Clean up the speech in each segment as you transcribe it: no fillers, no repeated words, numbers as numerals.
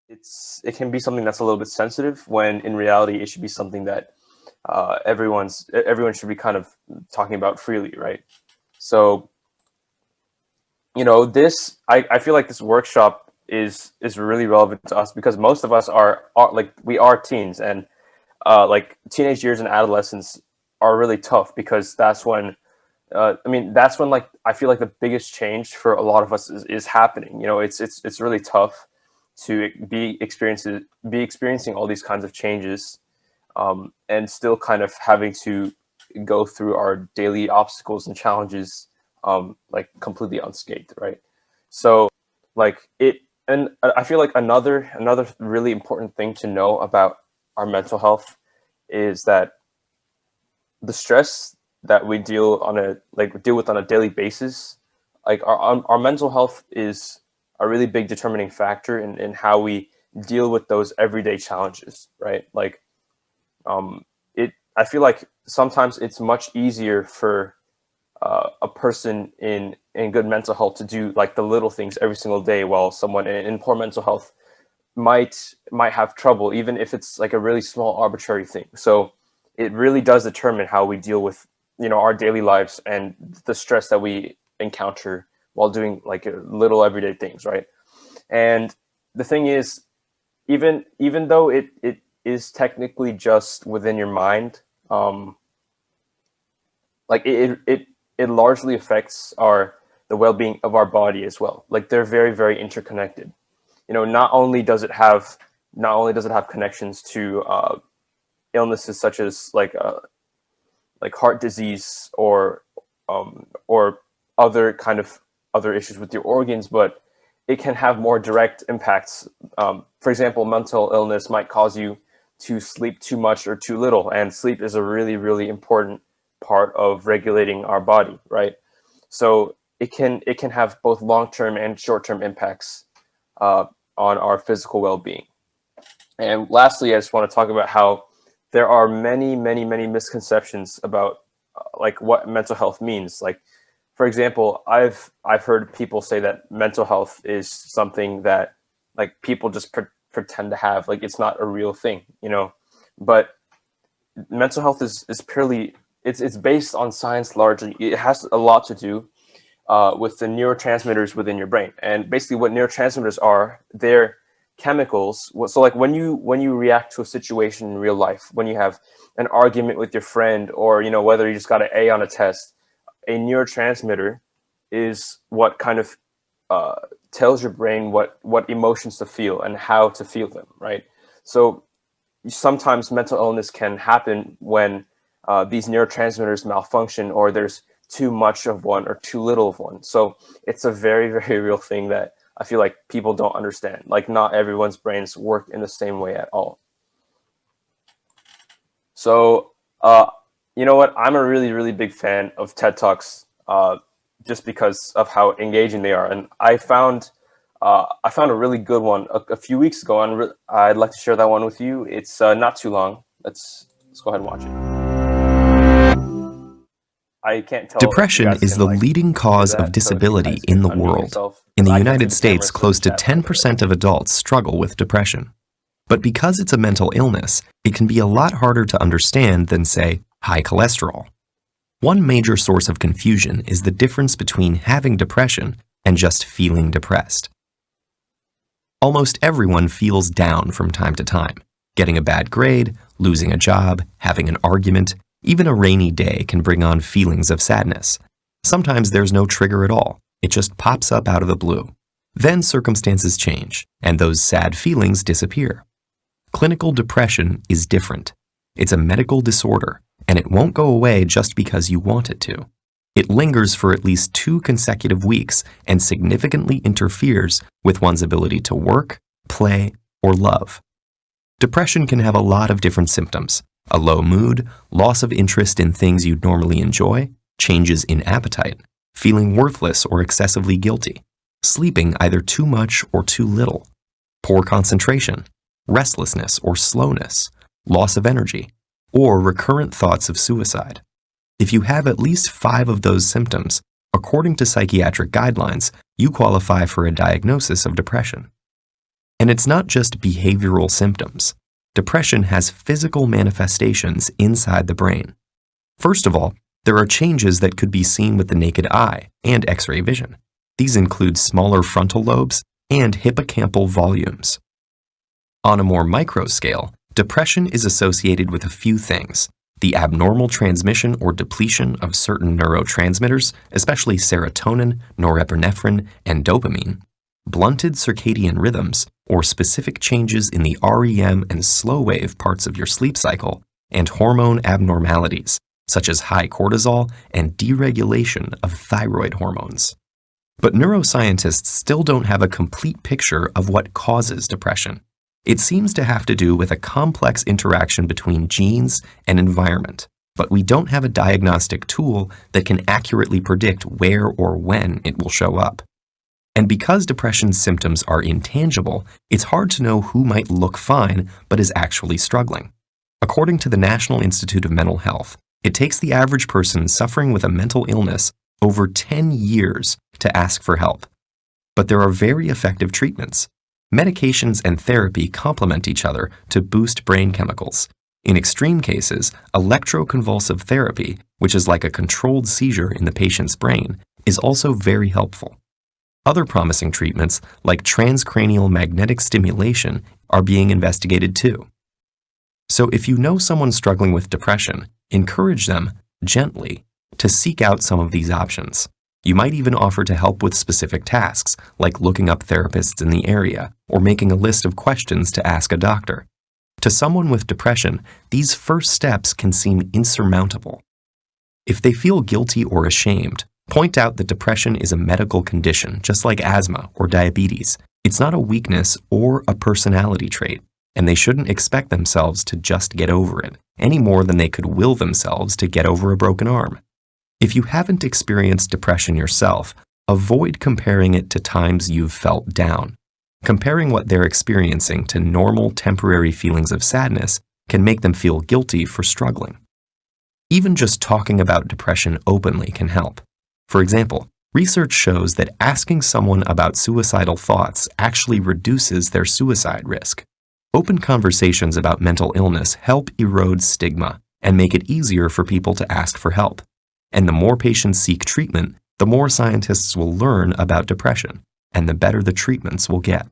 it can be something that's a little bit sensitive when in reality it should be something that everyone should be kind of talking about freely, right? So this I feel like this workshop is really relevant to us because most of us are like we are teens, and like teenage years and adolescence are really tough because that's when that's when like I feel like the biggest change for a lot of us is happening. It's really tough to be experiencing all these kinds of changes, and still kind of having to go through our daily obstacles and challenges, like completely unscathed, right? So like it, and I feel like another really important thing to know about our mental health is that the stress that we deal with on a daily basis, like our mental health is a really big determining factor in how we deal with those everyday challenges, right? Like it I feel like sometimes it's much easier for a person in good mental health to do like the little things every single day, while someone in poor mental health might have trouble, even if it's like a really small arbitrary thing. So it really does determine how we deal with our daily lives and the stress that we encounter while doing like little everyday things, right? And the thing is, even though it is technically just within your mind, like it largely affects the well-being of our body as well. Like they're very, very interconnected. Not only does it have connections to illnesses such as like heart disease or other issues with your organs, but it can have more direct impacts. For example, mental illness might cause you to sleep too much or too little, and sleep is a really, really important part of regulating our body, right? So it can have both long-term and short-term impacts on our physical well-being. And lastly, I just want to talk about how there are many, many, many misconceptions about like what mental health means. Like, for example, I've heard people say that mental health is something that like people just pretend to have, like it's not a real thing. But mental health is purely it's based on science largely. It has a lot to do with the neurotransmitters within your brain. And basically what neurotransmitters are, they're chemicals. So like when you react to a situation in real life, when you have an argument with your friend, or whether you just got an A on a test, a neurotransmitter is what kind of tells your brain what emotions to feel and how to feel them, right? So sometimes mental illness can happen when these neurotransmitters malfunction, or there's too much of one or too little of one. So it's a very, very real thing that I feel like people don't understand. Like not everyone's brains work in the same way at all. So you know what? I'm a really, really big fan of TED Talks, just because of how engaging they are. And I found a really good one a few weeks ago, and I'd like to share that one with you. It's not too long. Let's go ahead and watch it. I can't tell if you Depression guys is can the like leading hear cause of that. So if you disability guys in can the unmute world. yourself, In because the I can't see United the States, camera, so close the to chat over there. 10% of adults struggle with depression. But because it's a mental illness, it can be a lot harder to understand than, say, high cholesterol. One major source of confusion is the difference between having depression and just feeling depressed. Almost everyone feels down from time to time. Getting a bad grade, losing a job, having an argument, even a rainy day can bring on feelings of sadness. Sometimes there's no trigger at all. It just pops up out of the blue. Then circumstances change, and those sad feelings disappear. Clinical depression is different. It's a medical disorder, and it won't go away just because you want it to. It lingers for at least 2 consecutive weeks and significantly interferes with one's ability to work, play, or love. Depression can have a lot of different symptoms: a low mood, loss of interest in things you'd normally enjoy, changes in appetite, feeling worthless or excessively guilty, sleeping either too much or too little, poor concentration, restlessness or slowness, loss of energy, or recurrent thoughts of suicide. If you have at least 5 of those symptoms, according to psychiatric guidelines, you qualify for a diagnosis of depression. And it's not just behavioral symptoms. Depression has physical manifestations inside the brain. First of all, there are changes that could be seen with the naked eye and X-ray vision. These include smaller frontal lobes and hippocampal volumes. On a more micro scale, depression is associated with a few things: the abnormal transmission or depletion of certain neurotransmitters, especially serotonin, norepinephrine, and dopamine, blunted circadian rhythms, or specific changes in the REM and slow wave parts of your sleep cycle, and hormone abnormalities, such as high cortisol and deregulation of thyroid hormones. But neuroscientists still don't have a complete picture of what causes depression. It seems to have to do with a complex interaction between genes and environment, but we don't have a diagnostic tool that can accurately predict where or when it will show up. And because depression's symptoms are intangible, it's hard to know who might look fine but is actually struggling. According to the National Institute of Mental Health, it takes the average person suffering with a mental illness over 10 years to ask for help. But there are very effective treatments. Medications and therapy complement each other to boost brain chemicals. In extreme cases, electroconvulsive therapy, which is like a controlled seizure in the patient's brain, is also very helpful. Other promising treatments, like transcranial magnetic stimulation, are being investigated too. So if you know someone struggling with depression, encourage them, gently, to seek out some of these options. You might even offer to help with specific tasks, like looking up therapists in the area or making a list of questions to ask a doctor. To someone with depression, these first steps can seem insurmountable. If they feel guilty or ashamed, point out that depression is a medical condition, just like asthma or diabetes. It's not a weakness or a personality trait, and they shouldn't expect themselves to just get over it, any more than they could will themselves to get over a broken arm. If you haven't experienced depression yourself, avoid comparing it to times you've felt down. Comparing what they're experiencing to normal temporary feelings of sadness can make them feel guilty for struggling. Even just talking about depression openly can help. For example, research shows that asking someone about suicidal thoughts actually reduces their suicide risk. Open conversations about mental illness help erode stigma and make it easier for people to ask for help. And the more patients seek treatment, the more scientists will learn about depression, and the better the treatments will get.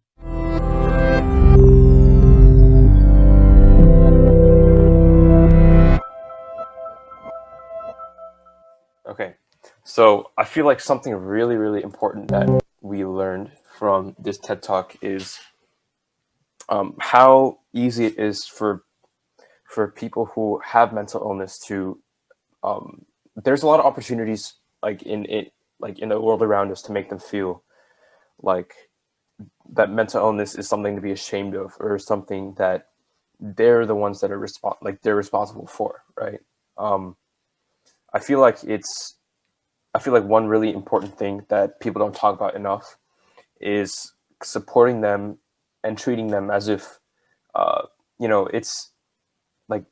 Okay, so I feel like something really, really important that we learned from this TED Talk is how easy it is for people who have mental illness to. There's a lot of opportunities like in the world around us to make them feel like that mental illness is something to be ashamed of, or something that they're the ones that are they're responsible for, right? I feel like one really important thing that people don't talk about enough is supporting them and treating them as if, it's like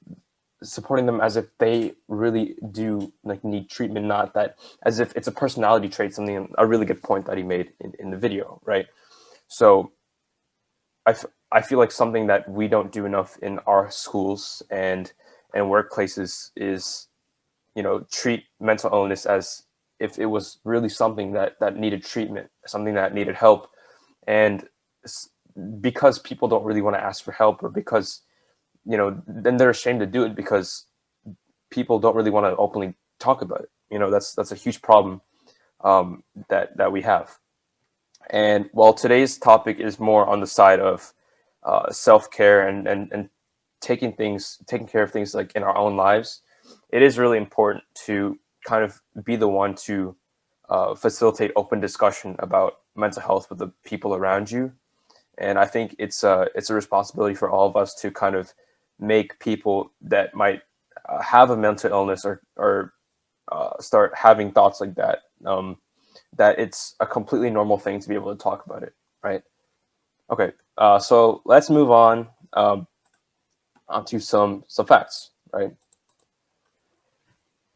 supporting them as if they really do like need treatment, not that as if it's a personality trait. A really good point that he made in the video, right? So I feel like something that we don't do enough in our schools and workplaces is, treat mental illness as if it was really something that needed treatment, something that needed help. And because people don't really want to ask for help, or because, then they're ashamed to do it because people don't really want to openly talk about it. That's a huge problem that we have. And while today's topic is more on the side of self-care and taking care of things like in our own lives, it is really important to kind of be the one to facilitate open discussion about mental health with the people around you. And I think it's a responsibility for all of us to kind of make people that might have a mental illness or start having thoughts like that, that it's a completely normal thing to be able to talk about it, right? Okay, so let's move on onto some facts, right?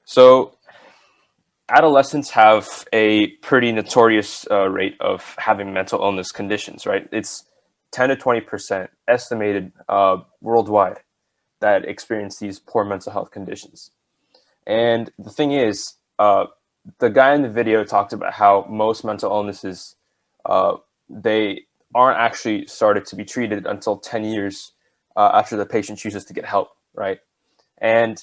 So adolescents have a pretty notorious rate of having mental illness conditions, right? It's 10 to 20% estimated worldwide that experience these poor mental health conditions. And the thing is, the guy in the video talked about how most mental illnesses, they aren't actually started to be treated until 10 years after the patient chooses to get help, right? And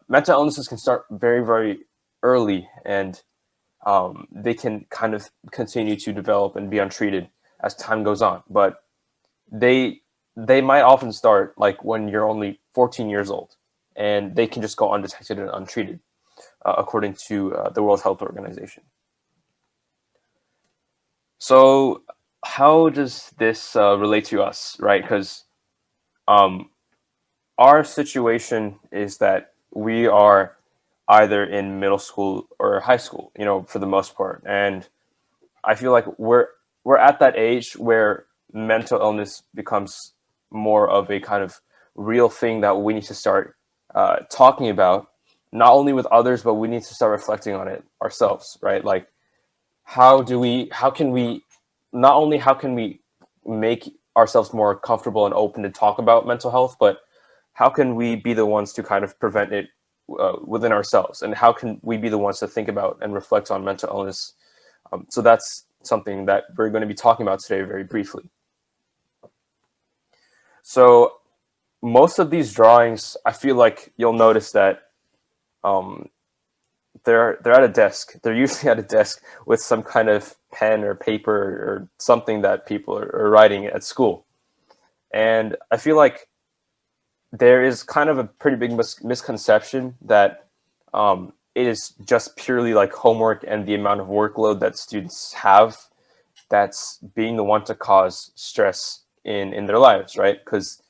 mental illnesses can start very, very early, and they can kind of continue to develop and be untreated as time goes on. But they they might often start like when you're only 14 years old, and they can just go undetected and untreated, according to the World Health Organization. So how does this relate to us, right? Because um, our situation is that we are either in middle school or high school, for the most part. And I feel like we're at that age where mental illness becomes more of a kind of real thing that we need to start talking about, not only with others, but we need to start reflecting on it ourselves, right? Like, how can we, not only how can we make ourselves more comfortable and open to talk about mental health, but how can we be the ones to kind of prevent it within ourselves, and how can we be the ones to think about and reflect on mental illness? So that's something that we're going to be talking about today very briefly. So most of these drawings, I feel like you'll notice that um, they're at a desk. They're usually at a desk with some kind of pen or paper or something that people are writing at school. And I feel like there is kind of a pretty big misconception that it is just purely like homework and the amount of workload that students have that's being the one to cause stress in their lives, right? Because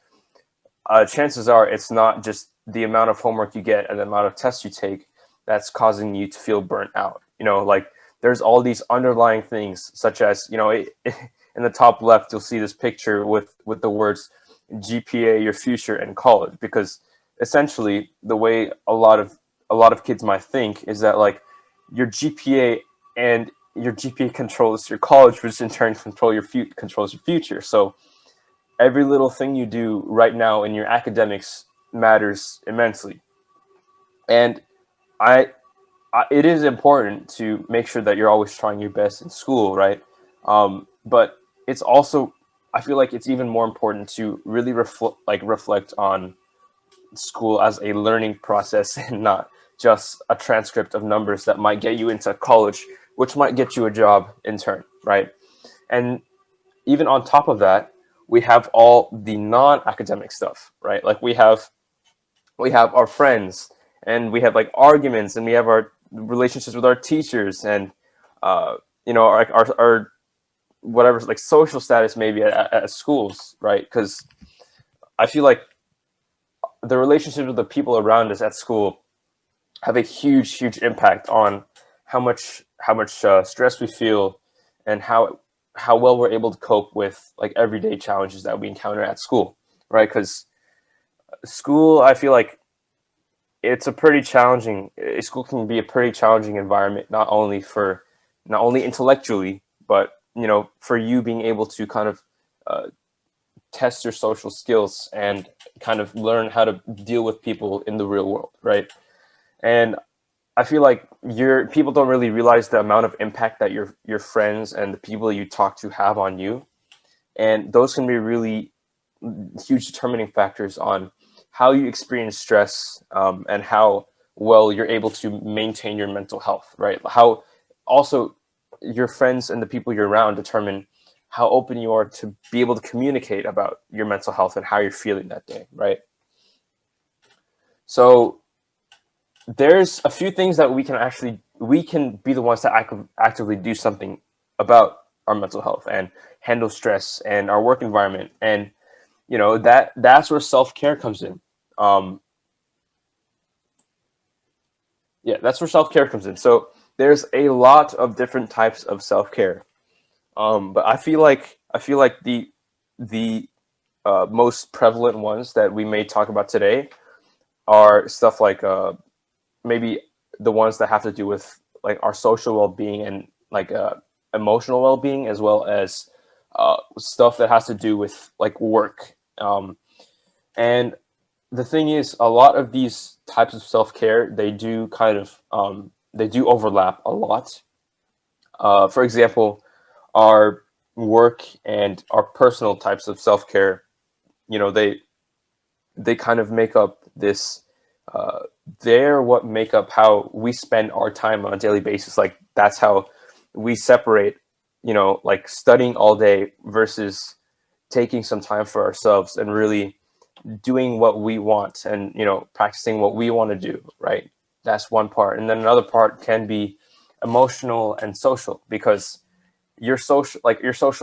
chances are it's not just the amount of homework you get and the amount of tests you take that's causing you to feel burnt out. Like there's all these underlying things, such as, in the top left, you'll see this picture with the words GPA, your future, and college, because essentially the way a lot of kids might think is that like your GPA and your GPA controls your college, which in turn controls your future. So every little thing you do right now in your academics matters immensely. And I, it is important to make sure that you're always trying your best in school, right? But it's also, I feel like it's even more important to really reflect on school as a learning process and not just a transcript of numbers that might get you into college, which might get you a job in turn, right? And even on top of that, we have all the non-academic stuff, right? Like we have our friends, and we have like arguments, and we have our relationships with our teachers, and our whatever, like social status maybe at schools, right? Because I feel like the relationships with the people around us at school have a huge impact on how much stress we feel, and how well we're able to cope with like everyday challenges that we encounter at school, right? Because school, I feel like school can be a pretty challenging environment, not only intellectually, but for you being able to kind of uh, test your social skills and kind of learn how to deal with people in the real world, right? And I feel like your people don't really realize the amount of impact that your friends and the people you talk to have on you, and those can be really huge determining factors on how you experience stress, and how well you're able to maintain your mental health, right? How also your friends and the people you're around determine how open you are to be able to communicate about your mental health and how you're feeling that day, right? So there's a few things that we can be the ones to actively do something about our mental health and handle stress and our work environment, and that's where self-care comes in. um yeah, that's where self-care comes in. So there's a lot of different types of self-care, but I feel like the most prevalent ones that we may talk about today are stuff like maybe the ones that have to do with like our social well-being and like emotional well-being, as well as stuff that has to do with like work. And the thing is, a lot of these types of self-care, they do kind of they do overlap a lot. For example, our work and our personal types of self-care, you know, they kind of make up this. They're what make up how we spend our time on a daily basis. Like that's how we separate, you know, like studying all day versus taking some time for ourselves and really doing what we want and, you know, practicing what we want to do, right? That's one part. And then another part can be emotional and social, because your social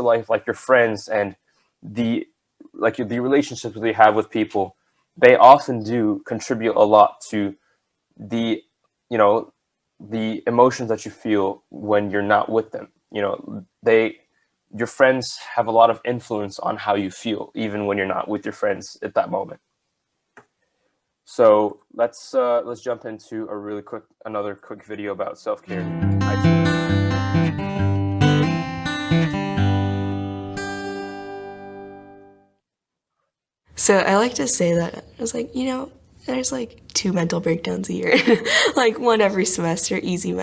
life, like your friends and the the relationships that you have with people, they often do contribute a lot to the, you know, the emotions that you feel when you're not with them. You know, your friends have a lot of influence on how you feel, even when you're not with your friends at that moment. So let's jump into another quick video about self-care in high school. So I like to say that I was like, you know, there's like 2 mental breakdowns a year, like 1 every semester, easy.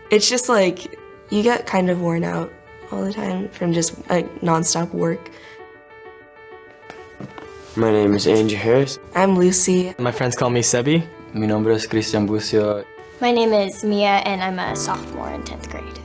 It's just like you get kind of worn out all the time from just like nonstop work. My name is Andrew Harris. I'm Lucy. My friends call me Sebi. Mi nombre es Cristian Bucio. My name is Mia, and I'm a sophomore in 10th grade.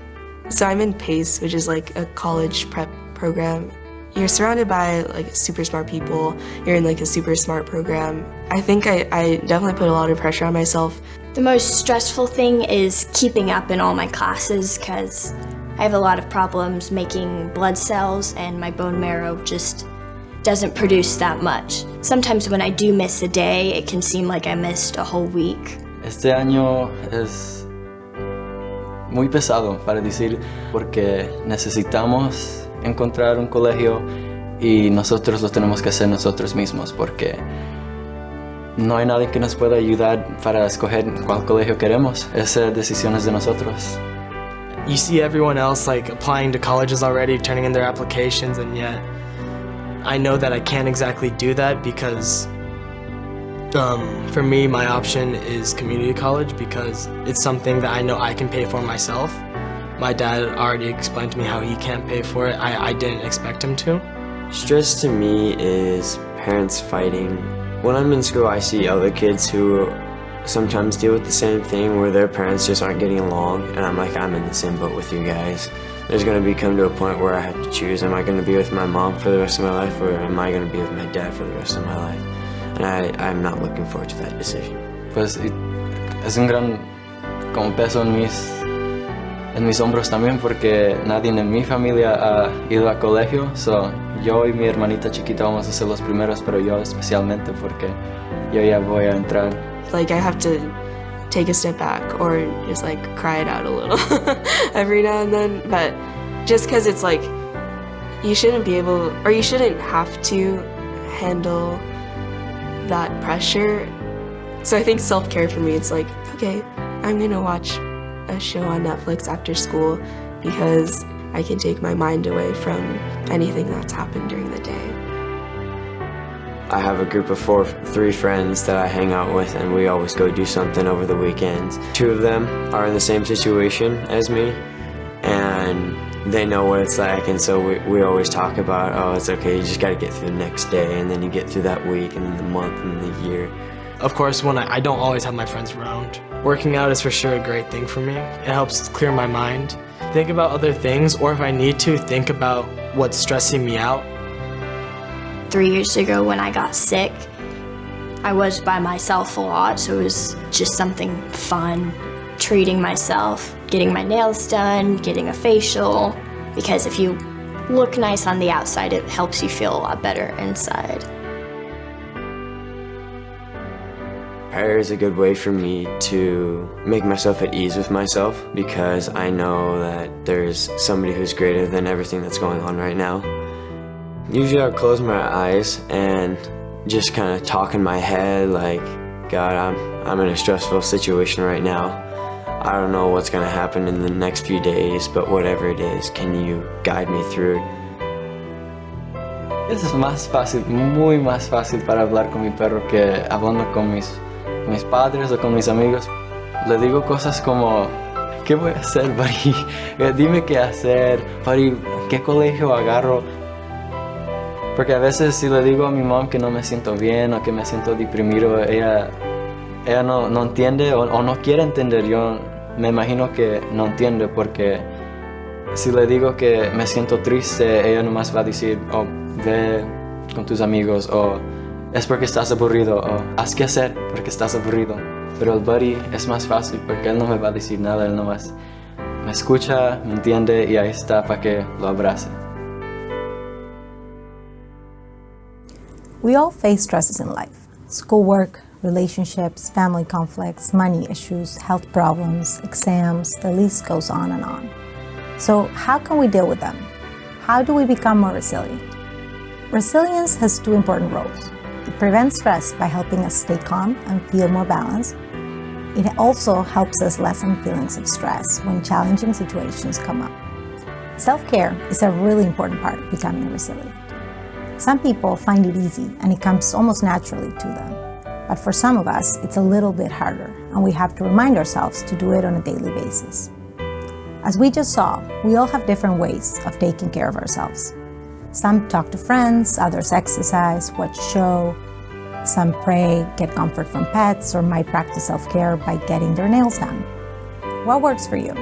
So I'm in PACE, which is like a college prep program. You're surrounded by like super smart people. You're in like a super smart program. I think I definitely put a lot of pressure on myself. The most stressful thing is keeping up in all my classes because I have a lot of problems making blood cells and my bone marrow just doesn't produce that much. Sometimes when I do miss a day, it can seem like I missed a whole week. Este año es muy pesado para decir porque necesitamos encontrar un colegio y nosotros lo tenemos que hacer nosotros mismos porque no hay nadie que nos pueda ayudar para escoger cuál colegio queremos. Esa decisión es de nosotros. You see everyone else like applying to colleges already, turning in their applications, and yet I know that I can't exactly do that because for me, my option is community college because it's something that I know I can pay for myself. My dad already explained to me how he can't pay for it. I didn't expect him to. Stress to me is parents fighting. When I'm in school, I see other kids who sometimes deal with the same thing where their parents just aren't getting along, and I'm like, I'm in the same boat with you guys. There's going to come to a point where I have to choose, am I going to be with my mom for the rest of my life, or am I going to be with my dad for the rest of my life? And I'm not looking forward to that decision. Pues es un gran como peso en mis hombros también porque nadie en mi familia ha ido a colegio. So, yo y mi hermanita chiquita vamos a ser los primeros, pero yo especialmente porque yo ya voy a entrar. Like I have to take a step back or just like cry it out a little every now and then. But just because it's like you shouldn't be able, or you shouldn't have to handle that pressure. So I think self-care for me, it's like, okay, I'm gonna watch a show on Netflix after school because I can take my mind away from anything that's happened during the day. I have a group of 3 friends that I hang out with, and we always go do something over the weekends. 2 of them are in the same situation as me, and they know what it's like, and so we always talk about, oh, it's okay, you just gotta get through the next day, and then you get through that week, and then the month, and the year. Of course, when I don't always have my friends around. Working out is for sure a great thing for me. It helps clear my mind, think about other things, or if I need to, think about what's stressing me out. 3 years ago when I got sick, I was by myself a lot, so it was just something fun, treating myself, getting my nails done, getting a facial, because if you look nice on the outside, it helps you feel a lot better inside. Prayer is a good way for me to make myself at ease with myself because I know that there's somebody who's greater than everything that's going on right now. Usually I'll close my eyes and just kind of talk in my head like, God, I'm in a stressful situation right now. I don't know what's going to happen in the next few days, but whatever it is, can you guide me through it? Es más fácil, muy más fácil para hablar con mi perro que hablando con mis padres o con mis amigos. Le digo cosas como, ¿qué voy a hacer, buddy? Dime qué hacer, buddy, ¿qué colegio agarro? Porque a veces si le digo a mi mom que no me siento bien o que me siento deprimido, ella no entiende o no quiere entender. Yo me imagino que no entiende porque si le digo que me siento triste, ella nomás va a decir, oh, ve con tus amigos, o es porque estás aburrido, o haz que hacer porque estás aburrido. Pero el buddy es más fácil porque él no me va a decir nada, él nomás me escucha, me entiende y ahí está para que lo abrace. We all face stresses in life: schoolwork, relationships, family conflicts, money issues, health problems, exams, the list goes on and on. So how can we deal with them? How do we become more resilient? Resilience has two important roles. It prevents stress by helping us stay calm and feel more balanced. It also helps us lessen feelings of stress when challenging situations come up. Self-care is a really important part of becoming resilient. Some people find it easy and it comes almost naturally to them. But for some of us, it's a little bit harder, and we have to remind ourselves to do it on a daily basis. As we just saw, we all have different ways of taking care of ourselves. Some talk to friends, others exercise, watch a show, some pray, get comfort from pets, or might practice self-care by getting their nails done. What works for you?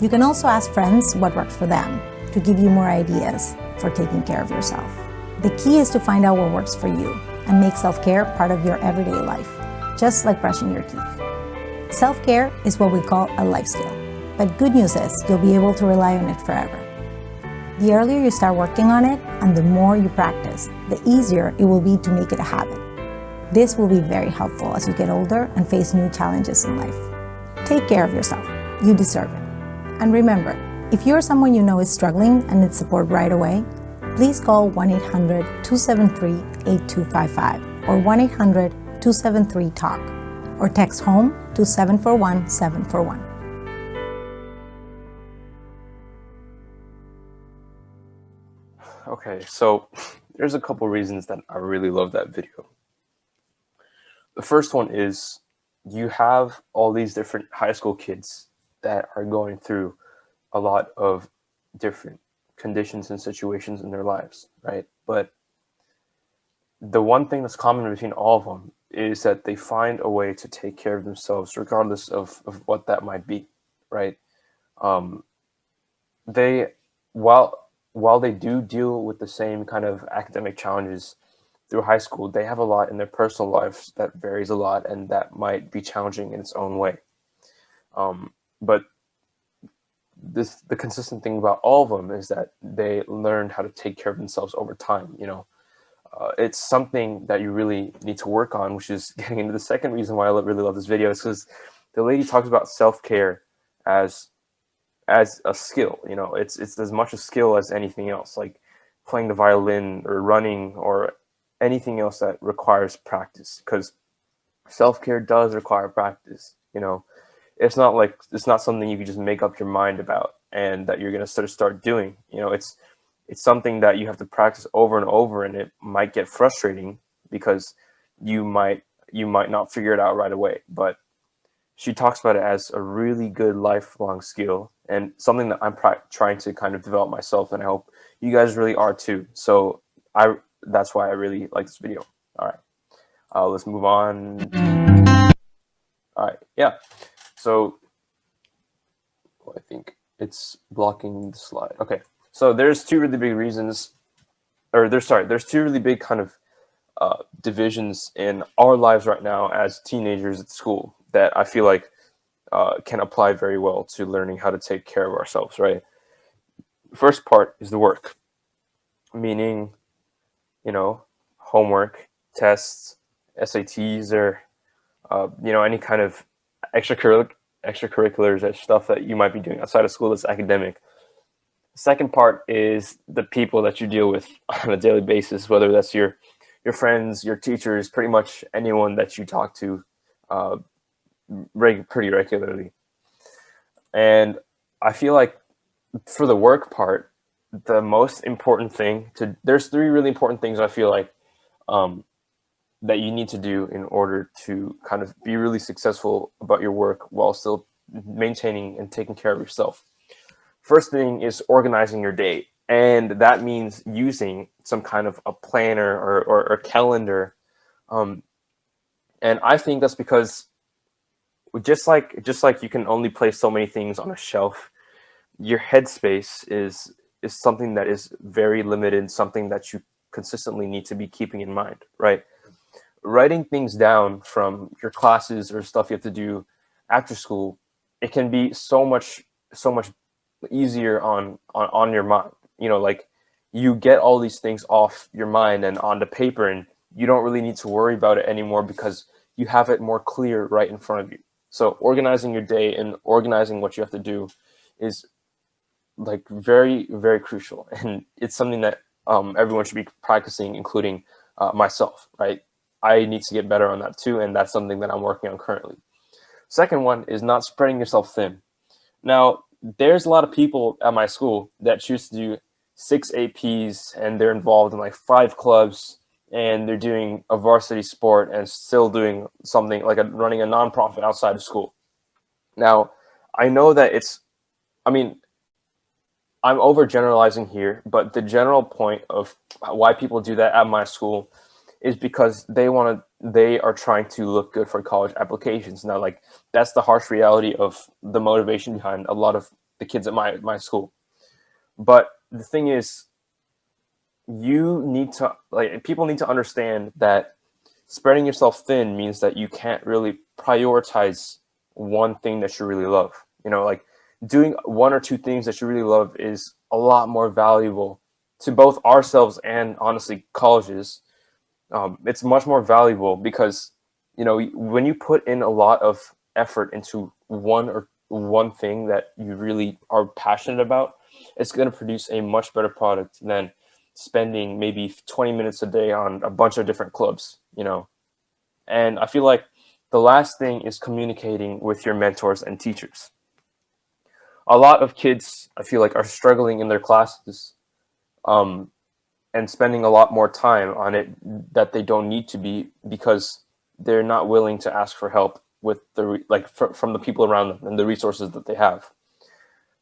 You can also ask friends what works for them to give you more ideas for taking care of yourself. The key is to find out what works for you and make self-care part of your everyday life, just like brushing your teeth. Self-care is what we call a life skill, but good news is you'll be able to rely on it forever. The earlier you start working on it and the more you practice, the easier it will be to make it a habit. This will be very helpful as you get older and face new challenges in life. Take care of yourself. You deserve it. And remember, if you're someone you know is struggling and needs support right away, please call 1-800-273-8255 or 1-800-273-TALK or text HOME to 741-741. Okay, so there's a couple reasons that I really love that video. The first one is you have all these different high school kids that are going through a lot of different conditions and situations in their lives, right? But the one thing that's common between all of them is that they find a way to take care of themselves regardless of what that might be, right? They, while they do deal with the same kind of academic challenges through high school, they have a lot in their personal lives that varies a lot and that might be challenging in its own way. But the consistent thing about all of them is that they learn how to take care of themselves over time. It's something that you really need to work on, which is getting into the second reason why I really love this video, is because the lady talks about self-care as a skill. It's as much a skill as anything else, like playing the violin or running or anything else that requires practice, because self-care does require practice. It's not something you can just make up your mind about and that you're going to start doing. It's something that you have to practice over and over, and it might get frustrating because you might not figure it out right away. But she talks about it as a really good lifelong skill and something that I'm trying to kind of develop myself, and I hope you guys really are too. So that's why I really like this video. All right, let's move on. All right, yeah. So I think it's blocking the slide. Okay, so there's two really big reasons, there's two really big kind of divisions in our lives right now as teenagers at school that I feel like can apply very well to learning how to take care of ourselves, right? First part is the work, meaning, homework, tests, SATs, or, any kind of extracurriculars or stuff that you might be doing outside of school that's academic. The second part is the people that you deal with on a daily basis, whether that's your friends, your teachers, pretty much anyone that you talk to pretty regularly. And I feel like for the work part, the most important thing to, there's three really important things I feel like that you need to do in order to kind of be really successful about your work while still maintaining and taking care of yourself. First thing is organizing your day. And that means using some kind of a planner or calendar. And I think that's because just like you can only place so many things on a shelf, your headspace is something that is very limited, something that you consistently need to be keeping in mind, right? Writing things down from your classes or stuff you have to do after school, it can be so much easier on your mind. Like you get all these things off your mind and onto paper, and you don't really need to worry about it anymore because you have it more clear right in front of you. So organizing your day and organizing what you have to do is like very, very crucial, and it's something that everyone should be practicing, including myself, right? I need to get better on that too, and that's something that I'm working on currently. Second one is not spreading yourself thin. Now, there's a lot of people at my school that choose to do 6 APs, and they're involved in like 5 clubs, and they're doing a varsity sport and still doing something like running a nonprofit outside of school. Now, I know that I mean, I'm overgeneralizing here, but the general point of why people do that at my school is because they are trying to look good for college applications. Now, like, that's the harsh reality of the motivation behind a lot of the kids at my school. But the thing is, people need to understand that spreading yourself thin means that you can't really prioritize one thing that you really love. Like doing 1 or 2 things that you really love is a lot more valuable to both ourselves and honestly colleges. It's much more valuable because when you put in a lot of effort into one thing that you really are passionate about, it's going to produce a much better product than spending maybe 20 minutes a day on a bunch of different clubs. And I feel like the last thing is communicating with your mentors and teachers. A lot of kids, I feel like, are struggling in their classes, and spending a lot more time on it that they don't need to be, because they're not willing to ask for help with from the people around them and the resources that they have.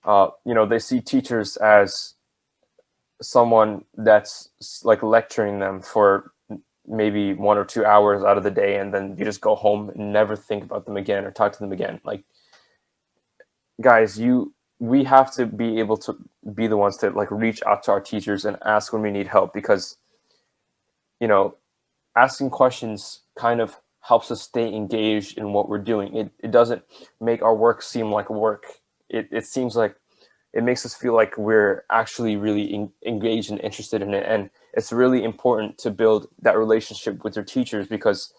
They see teachers as someone that's like lecturing them for maybe 1 or 2 hours out of the day, and then you just go home and never think about them again or talk to them again. Like, guys, we have to be able to be the ones to like reach out to our teachers and ask when we need help, because asking questions kind of helps us stay engaged in what we're doing. It doesn't make our work seem like work. It seems like it makes us feel like we're actually really engaged and interested in it. And it's really important to build that relationship with your teachers, because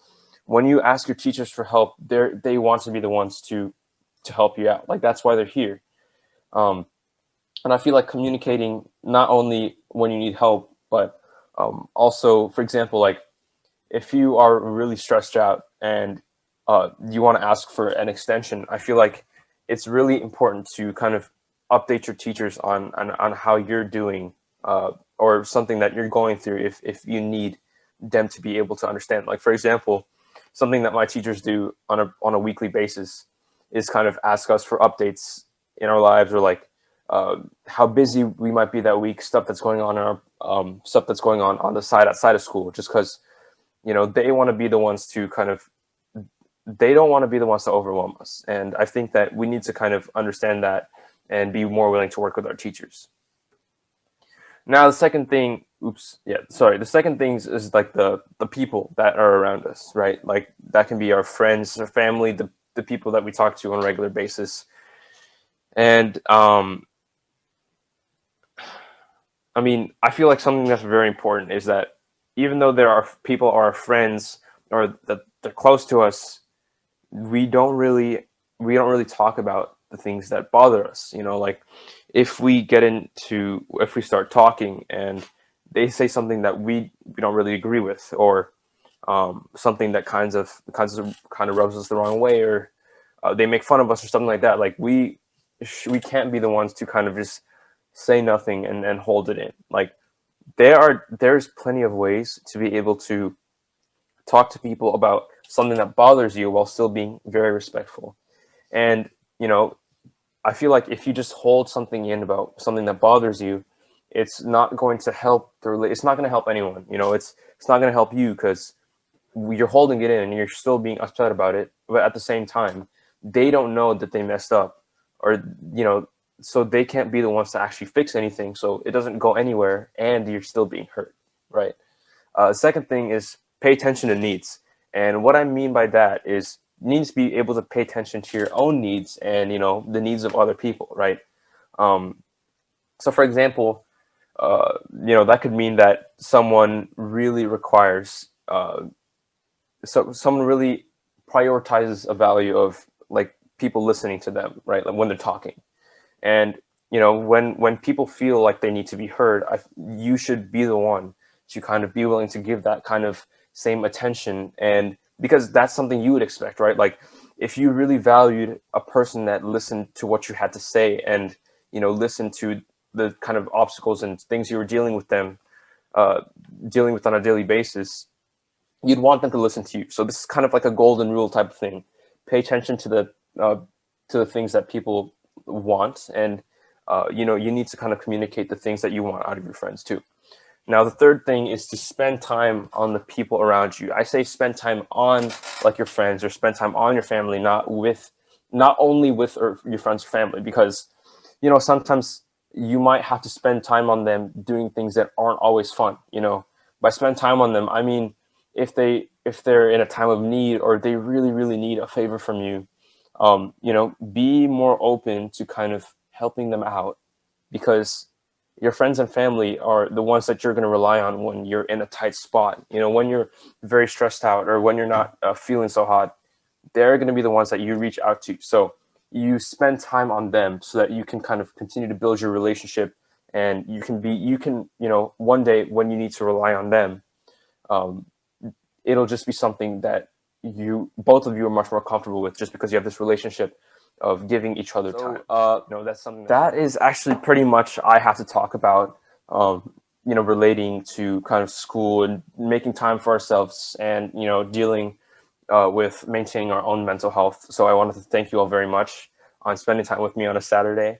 when you ask your teachers for help, they want to be the ones to help you out. Like, that's why they're here. And I feel like communicating not only when you need help, but also, for example, like if you are really stressed out and you want to ask for an extension, I feel like it's really important to kind of update your teachers on how you're doing, or something that you're going through, if you need them to be able to understand. Like, for example, something that my teachers do on a weekly basis is kind of ask us for updates in our lives, or like how busy we might be that week, stuff that's going on in our stuff that's going on the side outside of school, just because they want to be the ones to they don't want to be the ones to overwhelm us. And I think that we need to kind of understand that and be more willing to work with our teachers. Now, the second thing, the second thing is like the people that are around us, right? Like, that can be our friends, our family, the people that we talk to on a regular basis. And I feel like something that's very important is that even though there are people, our friends, or that they're close to us, we don't really talk about the things that bother us. Like, if we start talking and they say something that we don't really agree with, or something that kind of rubs us the wrong way, or they make fun of us or something like that, like we can't be the ones to kind of just say nothing and hold it in. Like there's plenty of ways to be able to talk to people about something that bothers you while still being very respectful. And you know, I feel like if you just hold something in about something that bothers you, it's not going to help it's not going to help anyone. You know, it's not going to help you because you're holding it in and you're still being upset about it. But at the same time, they don't know that they messed up, or you know, so they can't be the ones to actually fix anything. So it doesn't go anywhere, and you're still being hurt, right? Second thing is pay attention to needs. And what I mean by that is you need to be able to pay attention to your own needs and, you know, the needs of other people, right? So for example, you know, that could mean that someone really requires, so someone really prioritizes a value of like people listening to them, right? Like when they're talking. And you know, when people feel like they need to be heard, you should be the one to kind of be willing to give that kind of same attention, and because that's something you would expect, right? Like if you really valued a person that listened to what you had to say, and you know, listened to the kind of obstacles and things you were uh, dealing with on a daily basis, you'd want them to listen to you. So this is kind of like a golden rule type of thing. Pay attention uh, to the things that people want, and you know, you need to kind of communicate the things that you want out of your friends too. Now, the third thing is to spend time on the people around you. I say spend time on like your friends, or spend time on your family, not only with or your friends or family, because you know, sometimes you might have to spend time on them doing things that aren't always fun. You know, by spend time on them, I mean if they're in a time of need, or they really need a favor from you, you know, be more open to kind of helping them out, because your friends and family are the ones that you're going to rely on when you're in a tight spot. You know, when you're very stressed out, or when you're not feeling so hot, they're going to be the ones that you reach out to. So you spend time on them so that you can kind of continue to build your relationship, and you can, you know, one day when you need to rely on them, um, it'll just be something that you both of you are much more comfortable with, just because you have this relationship of giving each other time. You know, that's something that is actually pretty much I have to talk about, you know, relating to kind of school and making time for ourselves, and you know, dealing with maintaining our own mental health. So I wanted to thank you all very much on spending time with me on a Saturday.